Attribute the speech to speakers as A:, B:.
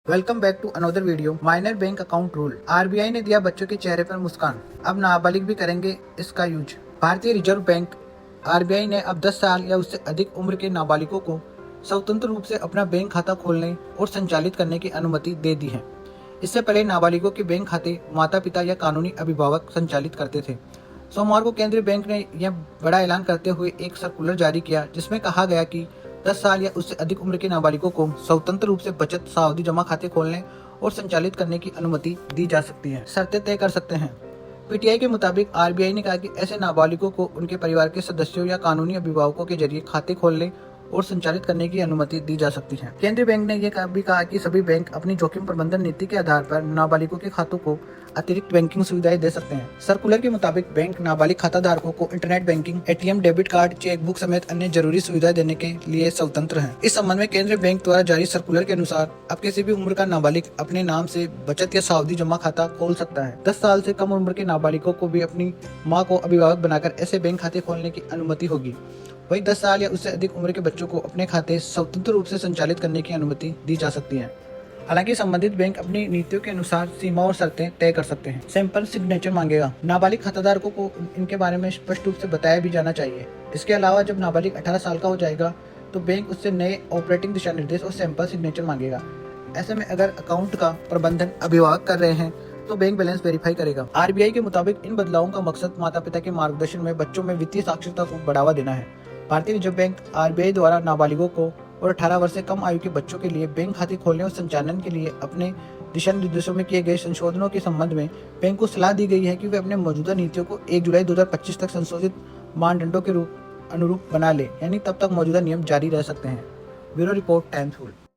A: Welcome back to another video. Minor bank account rule. RBI ने दिया बच्चों के चेहरे पर मुस्कान, अब नाबालिग भी करेंगे इसका यूज। भारतीय रिजर्व बैंक आरबीआई ने अब 10 साल या उससे अधिक उम्र के नाबालिगों को स्वतंत्र रूप से अपना बैंक खाता खोलने और संचालित करने की अनुमति दे दी है। इससे पहले नाबालिगों के बैंक खाते माता पिता या कानूनी अभिभावक संचालित करते थे। सोमवार को केंद्रीय बैंक ने यह बड़ा ऐलान करते हुए एक सर्कुलर जारी किया, जिसमें कहा गया कि 10 साल या उससे अधिक उम्र के नाबालिगों को स्वतंत्र रूप से बचत सावधि जमा खाते खोलने और संचालित करने की अनुमति दी जा सकती है। शर्तें तय कर सकते हैं। पीटीआई के मुताबिक आरबीआई ने कहा कि ऐसे नाबालिगों को उनके परिवार के सदस्यों या कानूनी अभिभावकों के जरिए खाते खोलने और संचालित करने की अनुमति दी जा सकती है। केंद्रीय बैंक ने यह भी कहा कि सभी बैंक अपनी जोखिम प्रबंधन नीति के आधार पर नाबालिगों के खातों को अतिरिक्त बैंकिंग सुविधाएं दे सकते हैं। सर्कुलर के मुताबिक बैंक नाबालिग खाता धारकों को internet banking, ATM, debit card, chequebook समेत अन्य जरूरी सुविधाएं देने के लिए स्वतंत्र है। इस संबंध में केंद्रीय बैंक द्वारा जारी सर्कुलर के अनुसार अब किसी भी उम्र का नाबालिग अपने नाम से बचत या सावधि जमा खाता खोल सकता है। 10 साल से कम उम्र के नाबालिगों को भी अपनी मां को अभिभावक बनाकर ऐसे बैंक खाते खोलने की अनुमति होगी। वहीं 10 साल या उससे अधिक उम्र के बच्चों को अपने खाते स्वतंत्र रूप से संचालित करने की अनुमति दी जा सकती है। हालांकि संबंधित बैंक अपनी नीतियों के अनुसार सीमा और शर्तें तय कर सकते हैं। सैंपल सिग्नेचर मांगेगा। नाबालिग खाताधारकों को इनके बारे में स्पष्ट रूप से बताया भी जाना चाहिए। इसके अलावा जब नाबालिग 18 साल का हो जाएगा तो बैंक उससे नए ऑपरेटिंग दिशा निर्देश और सैंपल सिग्नेचर मांगेगा। ऐसे में अगर अकाउंट का प्रबंधन अभिभावक कर रहे हैं तो बैंक बैलेंस वेरीफाई करेगा। आरबीआई के मुताबिक इन बदलावों का मकसद माता पिता के मार्गदर्शन में बच्चों में वित्तीय साक्षरता को बढ़ावा देना है। भारतीय रिजर्व बैंक आरबीआई द्वारा नाबालिगों को और 18 वर्ष से कम आयु के बच्चों के लिए बैंक खाते खोलने और संचालन के लिए अपने दिशा निर्देशों में किए गए संशोधनों के संबंध में बैंक को सलाह दी गई है कि वे अपने मौजूदा नीतियों को 1 जुलाई 2025 तक संशोधित मानदंडों के अनुरूप बना ले, यानी तब तक मौजूदा नियम जारी रह सकते हैं। Bureau report, times full.